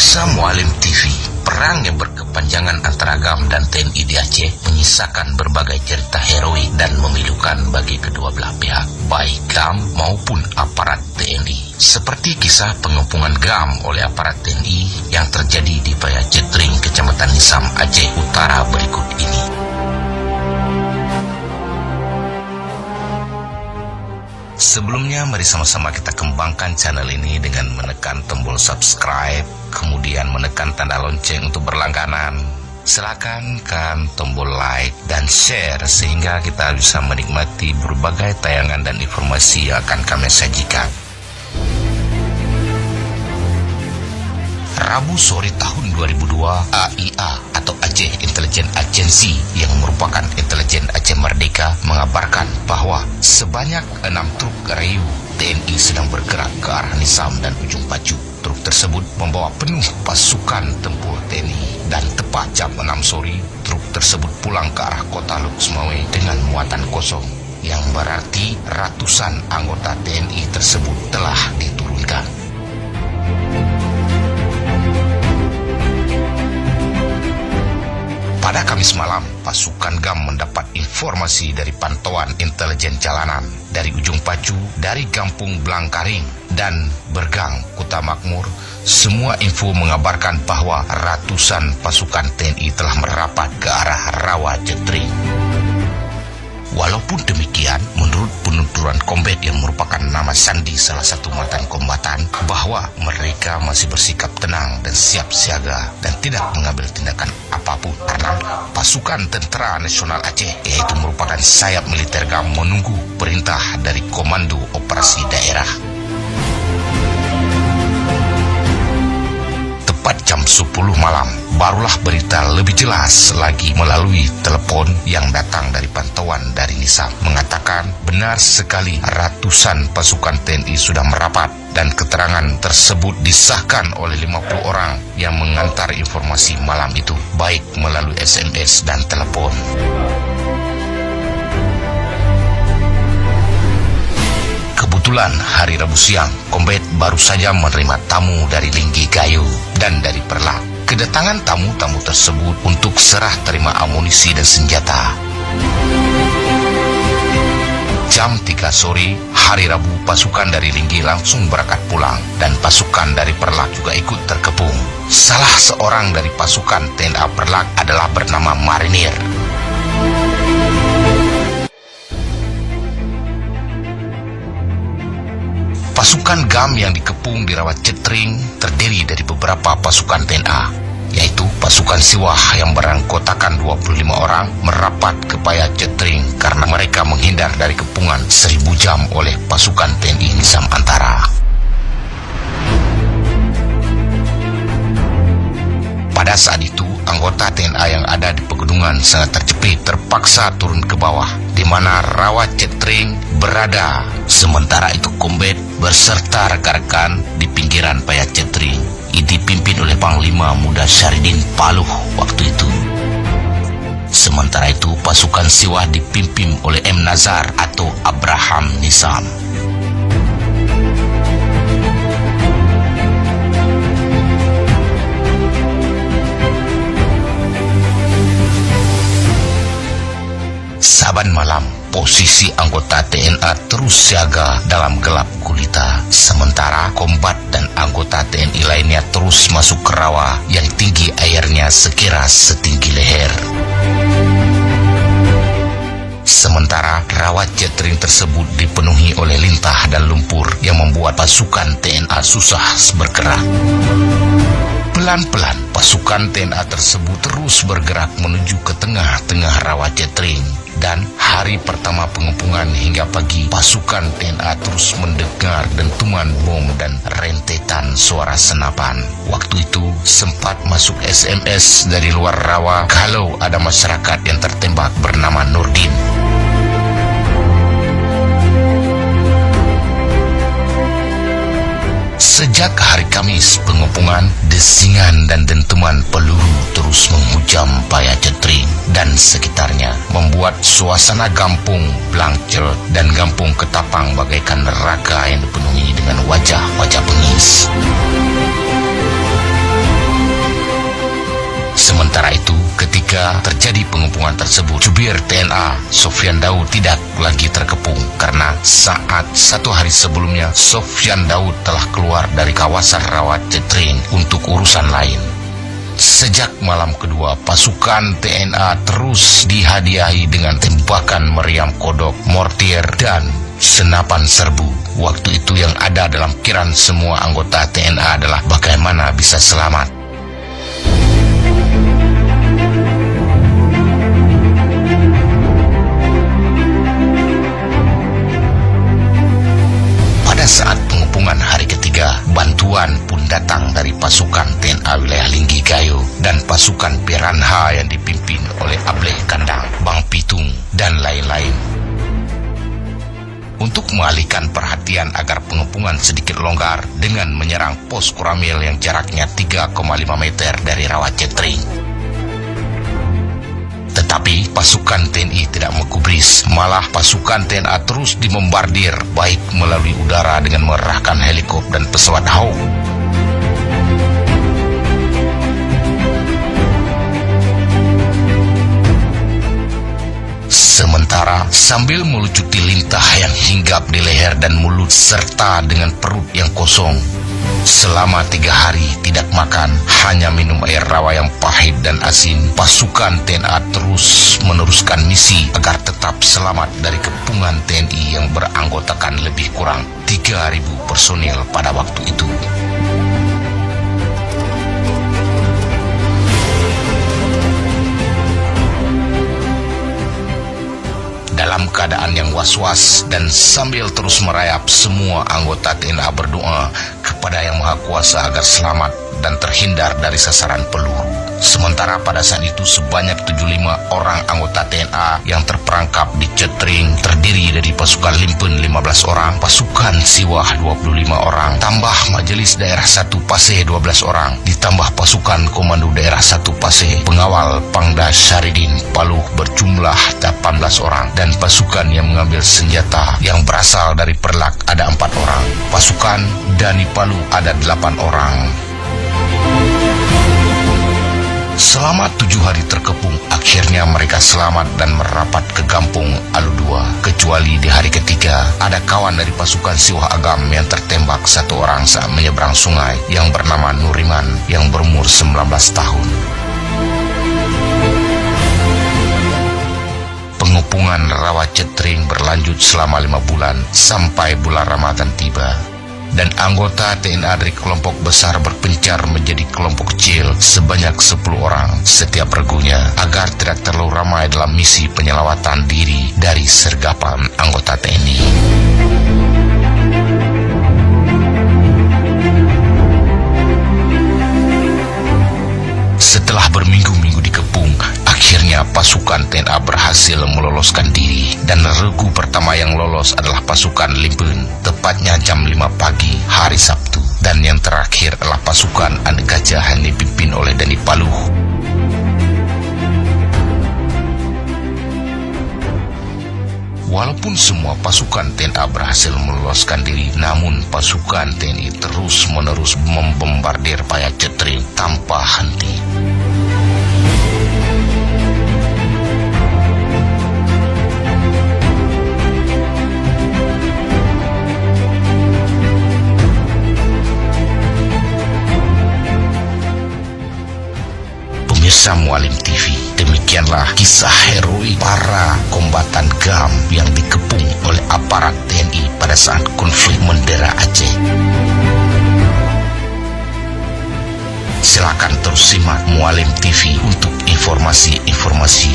Pemirsa Mualim TV, perang yang berkepanjangan antara GAM dan TNI di Aceh menyisakan berbagai cerita heroik dan memilukan bagi kedua belah pihak, baik GAM maupun aparat TNI. Seperti kisah pengepungan GAM oleh aparat TNI yang terjadi di Paya Cetring, Kecamatan Nisam, Aceh Utara berikut ini. Sebelumnya, mari sama-sama kita kembangkan channel ini dengan menekan tombol subscribe, kemudian menekan tanda lonceng untuk berlangganan. Silakan tekan tombol like dan share sehingga kita bisa menikmati berbagai tayangan dan informasi yang akan kami sajikan. Rabu sore tahun 2002, AIA atau Aceh Intelligence Agency yang merupakan intelijen Aceh Merdeka mengabarkan bahwa sebanyak 6 truk Rayu TNI sedang bergerak ke arah Nisam dan Ujung Pacu. Truk tersebut membawa penuh pasukan tempur TNI dan tepat jam 6 sore, truk tersebut pulang ke arah kota Luk Semawe dengan muatan kosong, yang berarti ratusan anggota TNI tersebut telah diturunkan. Pada Kamis malam, pasukan GAM mendapat informasi dari pantauan intelijen jalanan dari Ujung Pacu, dari Kampung Blangkaring, dan Bergang, Kota Makmur. Semua info mengabarkan bahwa ratusan pasukan TNI telah merapat ke arah Rawa Cetring. Walaupun demikian, menurut penuturan Kombet yang merupakan nama sandi salah satu mantan kombatan, bahwa mereka masih bersikap tenang dan siap siaga dan tidak mengambil tindakan apapun karena pasukan Tentera Nasional Aceh, yaitu merupakan sayap militer GAM, menunggu perintah dari Komando Operasi Daerah. Tepat jam 10 malam, barulah berita lebih jelas lagi melalui telepon yang datang dari pantauan dari Nisam, mengatakan benar sekali ratusan pasukan TNI sudah merapat, dan keterangan tersebut disahkan oleh 50 orang yang mengantar informasi malam itu, baik melalui SMS dan telepon. Kebetulan hari Rabu siang, Kombet baru saja menerima tamu dari Linggi Gayo dan dari Perlak. Kedatangan tamu-tamu tersebut untuk serah terima amunisi dan senjata. Jam 3 sore, hari Rabu, pasukan dari Linggi langsung berangkat pulang dan pasukan dari Perlak juga ikut terkepung. Salah seorang dari pasukan TNA Perlak adalah bernama Marinir. Pasukan GAM yang dikepung di Rawa Cetring terdiri dari beberapa pasukan TNA, yaitu pasukan Siwah yang beranggotakan 25 orang merapat ke Paya Cetring karena mereka menghindar dari kepungan 1000 jam oleh pasukan TNI Nisam Antara. Pada saat itu, anggota TNA yang ada di pegunungan sangat terjepit, terpaksa turun ke bawah, di mana Rawa Cetring berada. Sementara itu Kombet beserta rekan-rekan di pinggiran Paya Cetring dipimpin oleh Panglima Muda Syahridin Paluh waktu itu. Sementara itu pasukan Siwah dipimpin oleh M. Nazar atau Abraham Nisam. Saban malam, posisi anggota TNA terus siaga dalam gelap gulita. Sementara Kombat dan anggota TNI lainnya terus masuk ke rawa yang tinggi airnya sekira setinggi leher. Sementara Rawa Cetring tersebut dipenuhi oleh lintah dan lumpur yang membuat pasukan TNA susah bergerak. Pelan-pelan pasukan TNA tersebut terus bergerak menuju ke tengah-tengah Rawa Cetring. Dan hari pertama pengepungan hingga pagi, pasukan TNA terus mendengar dentuman bom dan rentetan suara senapan. Waktu itu sempat masuk SMS dari luar rawa kalau ada masyarakat yang tertembak bernama Nurdin. Sejak hari Kamis pengepungan, desingan dan dentuman peluru terus menghujam Paya Cetring dan sekitarnya, membuat suasana Kampung Blangcer dan Kampung Ketapang bagaikan neraka yang dipenuhi dengan wajah-wajah bengis. Sementara itu, ketika terjadi pengepungan tersebut, jubir TNA Sofyan Daud tidak lagi terkepung karena saat 1 hari sebelumnya Sofyan Daud telah keluar dari kawasan Rawat Cetring untuk urusan lain. Sejak malam kedua, pasukan TNA terus dihadiahi dengan tembakan meriam kodok, mortir, dan senapan serbu. Waktu itu yang ada dalam pikiran semua anggota TNA adalah bagaimana bisa selamat. Saat pengepungan hari ketiga, bantuan pun datang dari pasukan TNA wilayah Linggi Gayo dan pasukan Piranha yang dipimpin oleh Ableh Kandang, Bang Pitung, dan lain-lain. Untuk mengalihkan perhatian agar pengepungan sedikit longgar dengan menyerang pos Koramil yang jaraknya 3,5 meter dari Rawat Cetring. Tetapi pasukan TNI tidak menggubris, malah pasukan TNA terus dimombardir baik melalui udara dengan mengerahkan helikopter dan pesawat Hawk. Sementara sambil melucuti lintah yang hinggap di leher dan mulut serta dengan perut yang kosong, selama 3 hari tidak makan, hanya minum air rawa yang pahit dan asin, pasukan TNA terus meneruskan misi agar tetap selamat dari kepungan TNI yang beranggotakan lebih kurang 3.000 personil pada waktu itu. Dalam keadaan yang was-was dan sambil terus merayap, semua anggota TNA berdoa kepada Yang Maha Kuasa agar selamat dan terhindar dari sasaran peluru. Sementara pada saat itu sebanyak 75 orang anggota TNA yang terperangkap di Cetring, terdiri dari pasukan Limpen 15 orang, pasukan Siwah 25 orang, tambah Majelis Daerah 1 Paseh 12 orang, ditambah pasukan Komando Daerah 1 Paseh, pengawal Pangda Syaridin Paluh berjumlah 18 orang, dan pasukan yang mengambil senjata yang berasal dari Perlak ada 4 orang. Pasukan Dani Paluh ada 8 orang. Selama 7 hari terkepung, akhirnya mereka selamat dan merapat ke Kampung Alu 2. Kecuali di hari ketiga, ada kawan dari pasukan Siwah Agam yang tertembak 1 orang saat menyeberang sungai yang bernama Nuriman yang berumur 19 tahun. Pengepungan Rawat Cetring berlanjut selama 5 bulan sampai bulan Ramadan tiba. Dan anggota TNA dari kelompok besar berpencar menjadi kelompok kecil sebanyak 10 orang setiap regunya agar tidak terlalu ramai dalam misi penyelawatan diri dari sergapan anggota TNI. Setelah berminggu-minggu dikepung, akhirnya pasukan TNA berhasil meloloskan diri, dan regu pertama yang lolos adalah pasukan Limpen, tepatnya jam 5 pagi hari Sabtu, dan yang terakhir adalah pasukan Anak Gajah yang dipimpin oleh Dani Paluh. Walaupun semua pasukan TNA berhasil meloloskan diri, namun pasukan TNI terus-menerus membombardir Paya Cetring tanpa henti. Pemirsa Mualim TV, demikianlah kisah heroik para kombatan GAM yang dikepung oleh aparat TNI pada saat konflik Mendera Aceh. Silakan terus simak Mualim TV untuk informasi-informasi